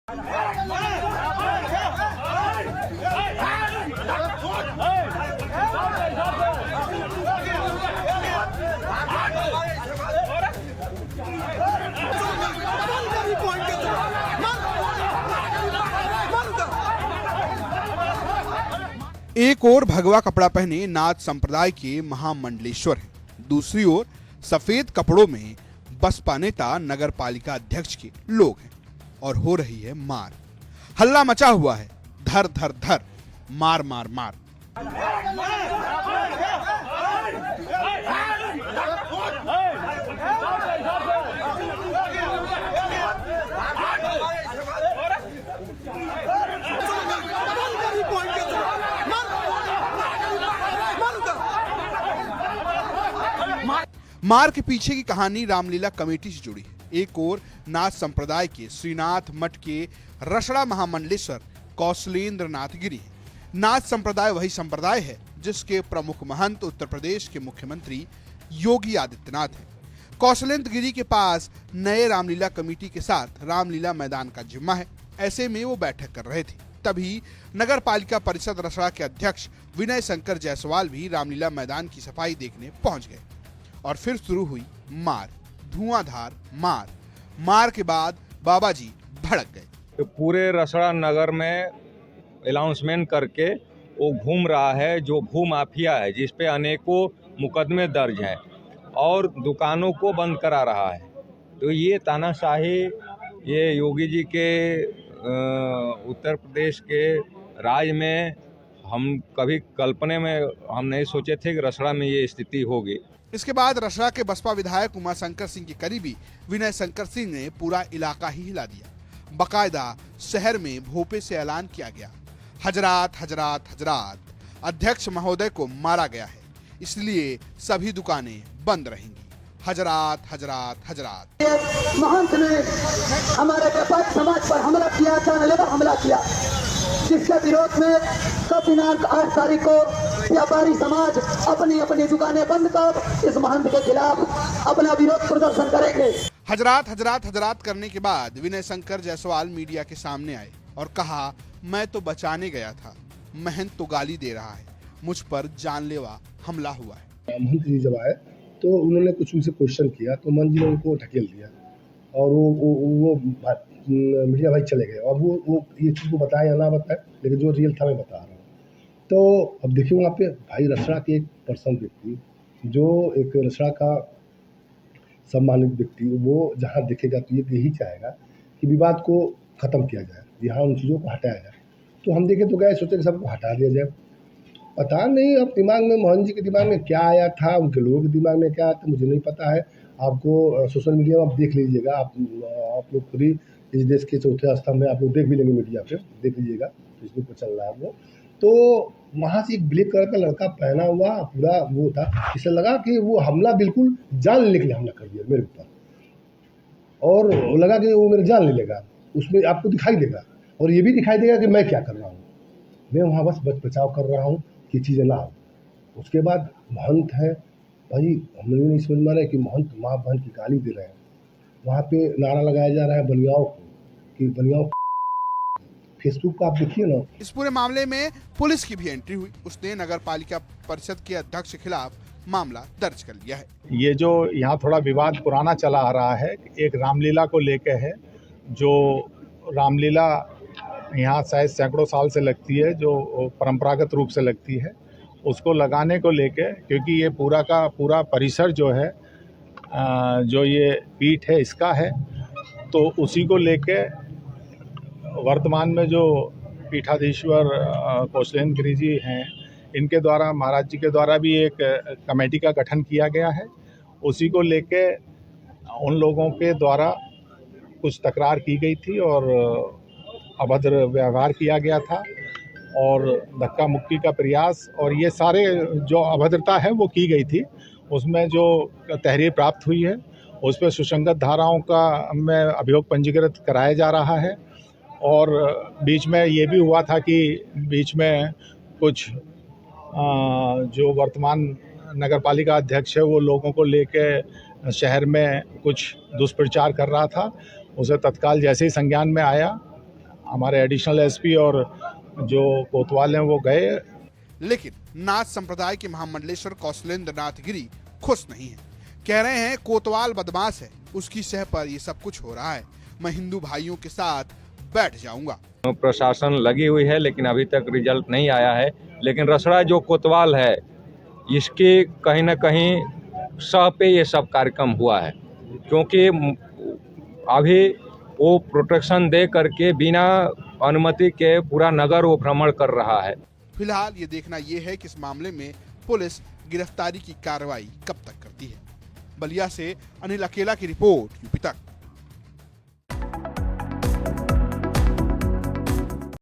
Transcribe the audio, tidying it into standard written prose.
एक ओर भगवा कपड़ा पहने नाथ संप्रदाय के महामंडलेश्वर हैं, दूसरी ओर सफेद कपड़ों में बसपा नेता नगर पालिका अध्यक्ष के लोग हैं और हो रही है मार। हल्ला मचा हुआ है, धर धर धर, मार मार मार। मार के पीछे की कहानी रामलीला कमेटी से जुड़ी है। एक ओर नाथ संप्रदाय के श्रीनाथ मठ के रसड़ा महामंडलेश्वर कौशलेंद्र नाथ गिरी है। नाथ संप्रदाय वही संप्रदाय है जिसके प्रमुख महंत उत्तर प्रदेश के मुख्यमंत्री योगी आदित्यनाथ हैं। कौशलेंद्र गिरी के पास नए रामलीला कमेटी के साथ रामलीला मैदान का जिम्मा है। ऐसे में वो बैठक कर रहे थे, तभी नगर पालिका परिषद रसड़ा के अध्यक्ष विनय शंकर जायसवाल भी रामलीला मैदान की सफाई देखने पहुंच गए और फिर शुरू हुई मार, धुआंधार मार। मार के बाद बाबा जी भड़क गए। तो पूरे रसड़ा नगर में अनाउंसमेंट करके वो घूम रहा है जो भू माफिया है, जिस पे अनेकों मुकदमे दर्ज हैं और दुकानों को बंद करा रहा है। तो ये तानाशाही ये योगी जी के उत्तर प्रदेश के राज में हम कभी कल्पना में हम नहीं सोचे थे कि रसड़ा में ये स्थिति होगी। इसके बाद रसड़ा के बसपा विधायक उमाशंकर सिंह के करीबी विनय शंकर सिंह ने पूरा इलाका ही हिला दिया। बकायदा शहर में भोपे से ऐलान किया गया, हजरात हजरात हजरात, अध्यक्ष महोदय को मारा गया है, इसलिए सभी दुकानें बंद रहेंगी। हजरात हजरात हजरात। महंत ने हमारे व्यापारी समाज पर हमला किया, जानलेवा हमला किया, जिसके विरोध में कल दिनांक 8 तारीख को व्यापारी समाज अपनी अपनी दुकानें बंद कर इस महंत के खिलाफ अपना विरोध प्रदर्शन करेंगे। हजरात हजरात हजरात करने के बाद विनय शंकर जायसवाल मीडिया के सामने आए और कहा, मैं तो बचाने गया था, महंत तो गाली दे रहा है, मुझ पर जानलेवा हमला हुआ है। महंत जी जब आए तो उन्होंने कुछ उनसे क्वेश्चन किया तो महंत जी ने उनको ढकेल दिया और वो मीडिया भाई चले गए। और वो ये चीज़ को बताया या ना बताए, लेकिन जो रियल था मैं बता रहा हूँ। तो अब देखिए वहाँ पे भाई रसड़ा के एक पर्सन व्यक्ति, जो एक रसड़ा का सम्मानित व्यक्ति, वो जहाँ दिखेगा तो ये यही चाहेगा कि विवाद को ख़त्म किया जाए, यहाँ उन चीज़ों को हटाया जाए। तो हम देखे तो गए, सोचे कि सबको हटा दिया जाए। पता नहीं अब दिमाग में महंत जी के दिमाग में क्या आया था, उनके लोगों के दिमाग में क्या आया था, मुझे नहीं पता है। आपको सोशल मीडिया में आप देख लीजिएगा, आप लोग खुद ही इस देश के चौथे स्तंभ में आप लोग देख भी लेंगे, मीडिया पे देख लीजिएगा, फेसबुक पर चल रहा है वो। तो वहाँ से एक ब्लैक कलर का लड़का पहना हुआ पूरा वो था, इसे लगा कि वो हमला बिल्कुल जान लेने के लिए हमला कर दिया मेरे ऊपर, और वो लगा कि वो मेरे जान ले लेगा, उसमें आपको दिखाई देगा और ये भी दिखाई देगा कि मैं क्या कर रहा हूँ। मैं वहाँ बस बचाव कर रहा हूँ कि चीज़ें ना हो। उसके बाद महंत है भाई, हम लोग नहीं समझ में आ रहा है कि महंत माँ बहन की गाली दे रहे हैं। वहाँ पे नारा लगाया जा रहा है बनियाओं को, कि बनियाओं। फेसबुक पर आप देखिए ना। इस पूरे मामले में पुलिस की भी एंट्री हुई। उसने नगर पालिका परिषद के अध्यक्ष के खिलाफ मामला दर्ज कर लिया है। ये जो यहाँ थोड़ा विवाद पुराना चला आ रहा है, एक रामलीला को लेके है, जो रामलीला यहाँ शायद सैकड़ों साल से लगती है, जो परंपरागत रूप से लगती है, उसको लगाने को लेके, क्योंकि ये पूरा का पूरा परिसर जो है, जो ये पीठ है इसका है, तो उसी को लेके वर्तमान में जो पीठाधीश्वर कौशलेंद्र गिरी जी हैं, इनके द्वारा, महाराज जी के द्वारा भी एक कमेटी का गठन किया गया है। उसी को लेके उन लोगों के द्वारा कुछ तकरार की गई थी और अभद्र व्यवहार किया गया था और धक्का मुक्की का प्रयास, और ये सारे जो अभद्रता है वो की गई थी। उसमें जो तहरीर प्राप्त हुई है उस पर सुसंगत धाराओं का में अभियोग पंजीकृत कराया जा रहा है। और बीच में ये भी हुआ था कि बीच में कुछ जो वर्तमान नगर पालिका अध्यक्ष है वो लोगों को लेके शहर में कुछ दुष्प्रचार कर रहा था। उसे तत्काल जैसे ही संज्ञान में आया हमारे एडिशनल एसपी और जो कोतवाल हैं वो गए। लेकिन नाथ संप्रदाय के महामंडलेश्वर कौशलेंद्र नाथ गिरी खुश नहीं है। कह रहे हैं कोतवाल बदमाश है, उसकी सह पर ये सब कुछ हो रहा है। मैं हिंदू भाइयों के साथ बैठ जाऊंगा। प्रशासन लगी हुई है लेकिन अभी तक रिजल्ट नहीं आया है। लेकिन रसड़ा जो कोतवाल है इसके कहीं ना कहीं सह पे ये सब कार्यक्रम हुआ है, क्योंकि अभी वो प्रोटेक्शन दे करके बिना अनुमति के पूरा नगर वो भ्रमण कर रहा है। फिलहाल ये देखना ये है कि इस मामले में पुलिस गिरफ्तारी की कार्रवाई कब तक करती है। बलिया से अनिल अकेला की रिपोर्ट, यूपी तक।